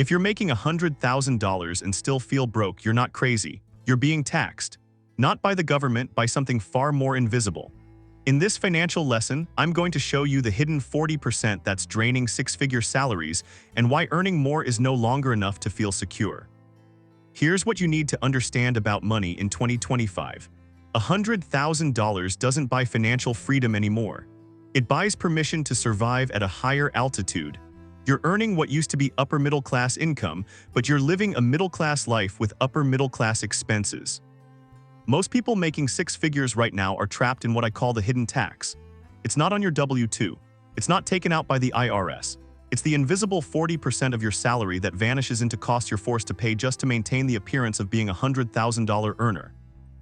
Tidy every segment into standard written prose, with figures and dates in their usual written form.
If you're making $100,000 and still feel broke, you're not crazy. You're being taxed. Not by the government, by something far more invisible. In this financial lesson, I'm going to show you the hidden 40% that's draining six-figure salaries and why earning more is no longer enough to feel secure. Here's what you need to understand about money in 2025. $100,000 doesn't buy financial freedom anymore. It buys permission to survive at a higher altitude. You're earning what used to be upper middle class income, but you're living a middle class life with upper middle class expenses. Most people making six figures right now are trapped in what I call the hidden tax. It's not on your W-2. It's not taken out by the IRS. It's the invisible 40% of your salary that vanishes into costs you're forced to pay just to maintain the appearance of being a $100,000 earner.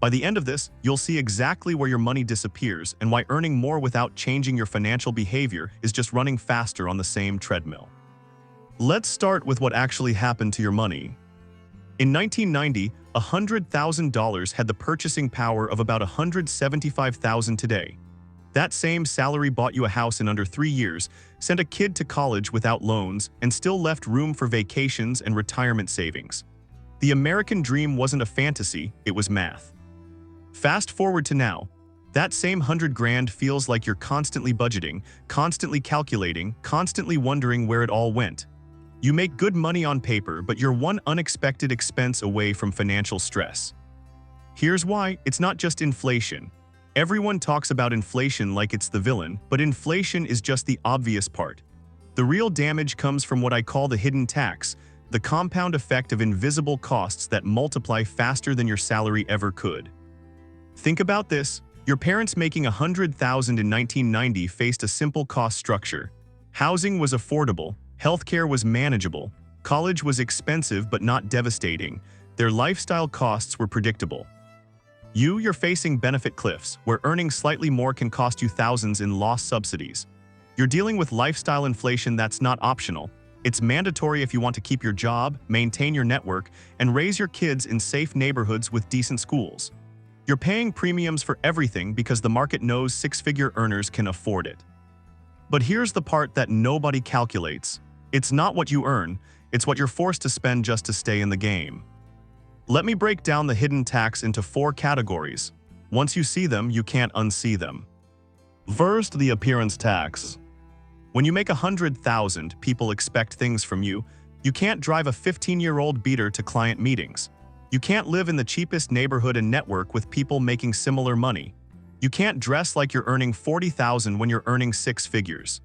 By the end of this, you'll see exactly where your money disappears and why earning more without changing your financial behavior is just running faster on the same treadmill. Let's start with what actually happened to your money. In 1990, $100,000 had the purchasing power of about $175,000 today. That same salary bought you a house in under 3 years, sent a kid to college without loans, and still left room for vacations and retirement savings. The American dream wasn't a fantasy, it was math. Fast forward to now, that same 100 grand feels like you're constantly budgeting, constantly calculating, constantly wondering where it all went. You make good money on paper, but you're one unexpected expense away from financial stress. Here's why: it's not just inflation. Everyone talks about inflation like it's the villain, but inflation is just the obvious part. The real damage comes from what I call the hidden tax, the compound effect of invisible costs that multiply faster than your salary ever could. Think about this. Your parents making $100,000 in 1990 faced a simple cost structure. Housing was affordable, healthcare was manageable, college was expensive but not devastating, their lifestyle costs were predictable. You're facing benefit cliffs, where earning slightly more can cost you thousands in lost subsidies. You're dealing with lifestyle inflation that's not optional. It's mandatory if you want to keep your job, maintain your network, and raise your kids in safe neighborhoods with decent schools. You're paying premiums for everything because the market knows six-figure earners can afford it. But here's the part that nobody calculates. It's not what you earn, it's what you're forced to spend just to stay in the game. Let me break down the hidden tax into 4 categories. Once you see them, you can't unsee them. First, the appearance tax. When you make $100,000, people expect things from you. You can't drive a 15-year-old beater to client meetings. You can't live in the cheapest neighborhood and network with people making similar money. You can't dress like you're earning $40,000 when you're earning 6 figures.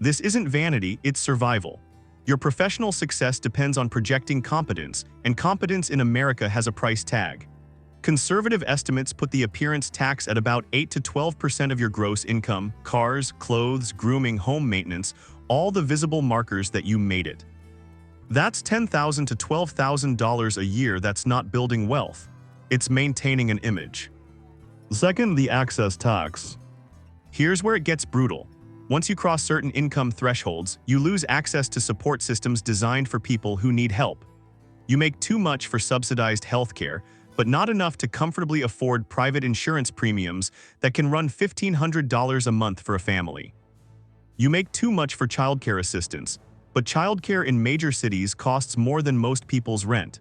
This isn't vanity, it's survival. Your professional success depends on projecting competence, and competence in America has a price tag. Conservative estimates put the appearance tax at about 8 to 12% of your gross income: cars, clothes, grooming, home maintenance, all the visible markers that you made it. That's $10,000 to $12,000 a year that's not building wealth. It's maintaining an image. Second, the access tax. Here's where it gets brutal. Once you cross certain income thresholds, you lose access to support systems designed for people who need help. You make too much for subsidized healthcare, but not enough to comfortably afford private insurance premiums that can run $1,500 a month for a family. You make too much for childcare assistance, but childcare in major cities costs more than most people's rent.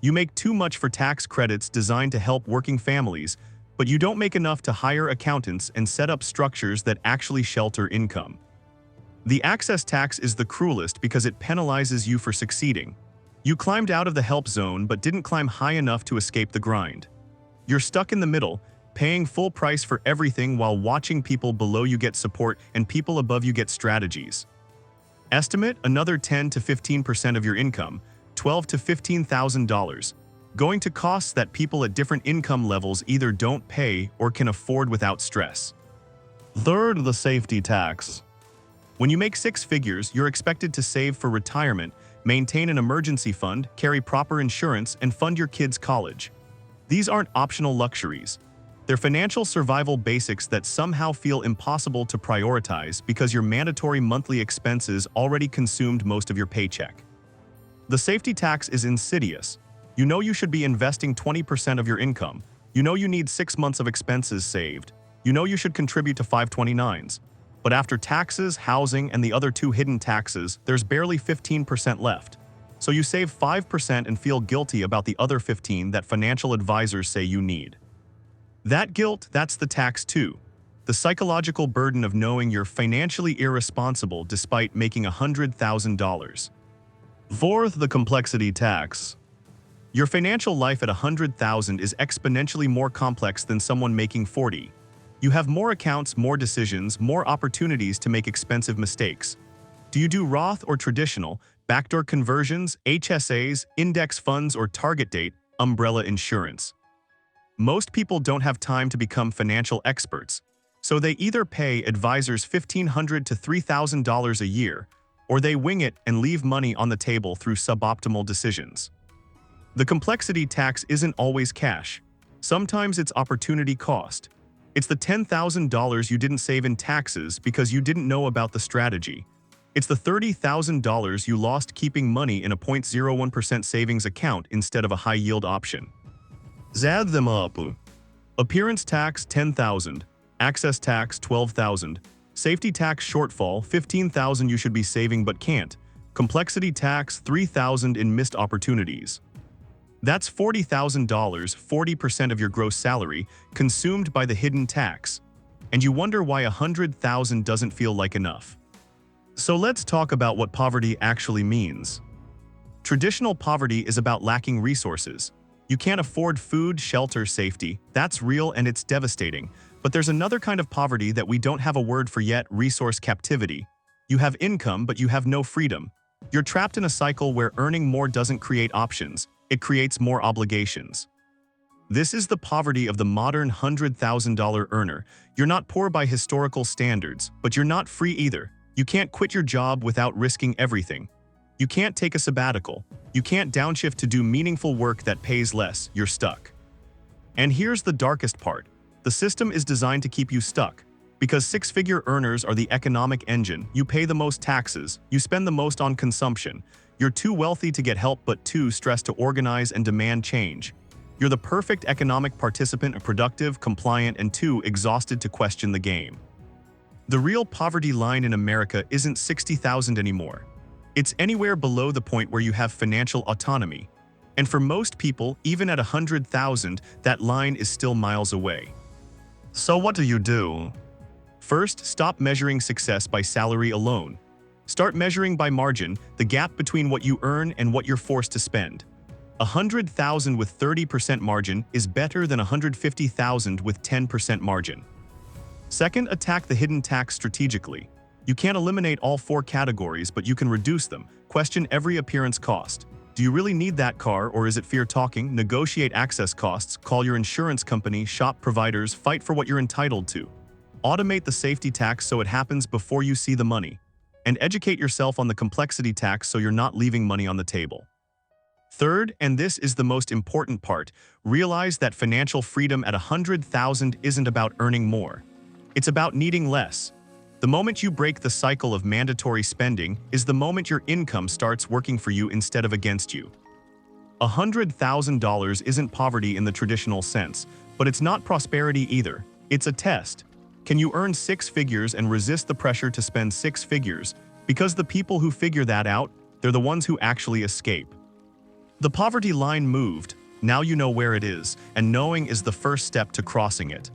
You make too much for tax credits designed to help working families, but you don't make enough to hire accountants and set up structures that actually shelter income. The access tax is the cruelest because it penalizes you for succeeding. You climbed out of the help zone but didn't climb high enough to escape the grind. You're stuck in the middle, paying full price for everything while watching people below you get support and people above you get strategies. Estimate another 10 to 15% of your income, $12,000 to $15,000, going to costs that people at different income levels either don't pay or can afford without stress. Third, the safety tax. When you make 6 figures, you're expected to save for retirement, maintain an emergency fund, carry proper insurance, and fund your kids' college. These aren't optional luxuries. They're financial survival basics that somehow feel impossible to prioritize because your mandatory monthly expenses already consumed most of your paycheck. The safety tax is insidious. You know you should be investing 20% of your income. You know you need 6 months of expenses saved. You know you should contribute to 529s. But after taxes, housing, and the other 2 hidden taxes, there's barely 15% left. So you save 5% and feel guilty about the other 15 that financial advisors say you need. That guilt, that's the tax too. The psychological burden of knowing you're financially irresponsible despite making $100,000. Fourth, the complexity tax. Your financial life at $100,000 is exponentially more complex than someone making 40. You have more accounts, more decisions, more opportunities to make expensive mistakes. Do you do Roth or traditional, backdoor conversions, HSAs, index funds, or target date, umbrella insurance? Most people don't have time to become financial experts, so they either pay advisors $1,500 to $3,000 a year, or they wing it and leave money on the table through suboptimal decisions. The complexity tax isn't always cash. Sometimes it's opportunity cost. It's the $10,000 you didn't save in taxes because you didn't know about the strategy. It's the $30,000 you lost keeping money in a 0.01% savings account instead of a high-yield option. Add them up. Appearance tax $10,000, access tax $12,000, safety tax shortfall $15,000 you should be saving but can't, complexity tax $3,000 in missed opportunities. That's $40,000, 40% of your gross salary, consumed by the hidden tax. And you wonder why $100,000 doesn't feel like enough. So let's talk about what poverty actually means. Traditional poverty is about lacking resources. You can't afford food, shelter, safety. That's real and it's devastating. But there's another kind of poverty that we don't have a word for yet: resource captivity. You have income, but you have no freedom. You're trapped in a cycle where earning more doesn't create options. It creates more obligations. This is the poverty of the modern $100,000 earner. You're not poor by historical standards, but you're not free either. You can't quit your job without risking everything. You can't take a sabbatical. You can't downshift to do meaningful work that pays less. You're stuck. And here's the darkest part. The system is designed to keep you stuck. Because six-figure earners are the economic engine, you pay the most taxes, you spend the most on consumption. You're too wealthy to get help but too stressed to organize and demand change. You're the perfect economic participant, productive, compliant, and too exhausted to question the game. The real poverty line in America isn't $60,000 anymore. It's anywhere below the point where you have financial autonomy. And for most people, even at $100,000, that line is still miles away. So what do you do? First, stop measuring success by salary alone. Start measuring by margin, the gap between what you earn and what you're forced to spend. $100,000 with 30% margin is better than $150,000 with 10% margin. Second, attack the hidden tax strategically. You can't eliminate all four categories, but you can reduce them. Question every appearance cost. Do you really need that car, or is it fear talking? Negotiate access costs, call your insurance company, shop providers, fight for what you're entitled to. Automate the safety tax so it happens before you see the money. And educate yourself on the complexity tax so you're not leaving money on the table. Third, and this is the most important part, realize that financial freedom at $100,000 isn't about earning more. It's about needing less. The moment you break the cycle of mandatory spending is the moment your income starts working for you instead of against you. $100,000 isn't poverty in the traditional sense, but it's not prosperity either. It's a test. Can you earn six figures and resist the pressure to spend six figures? Because the people who figure that out, they're the ones who actually escape. The poverty line moved. Now you know where it is, and knowing is the first step to crossing it.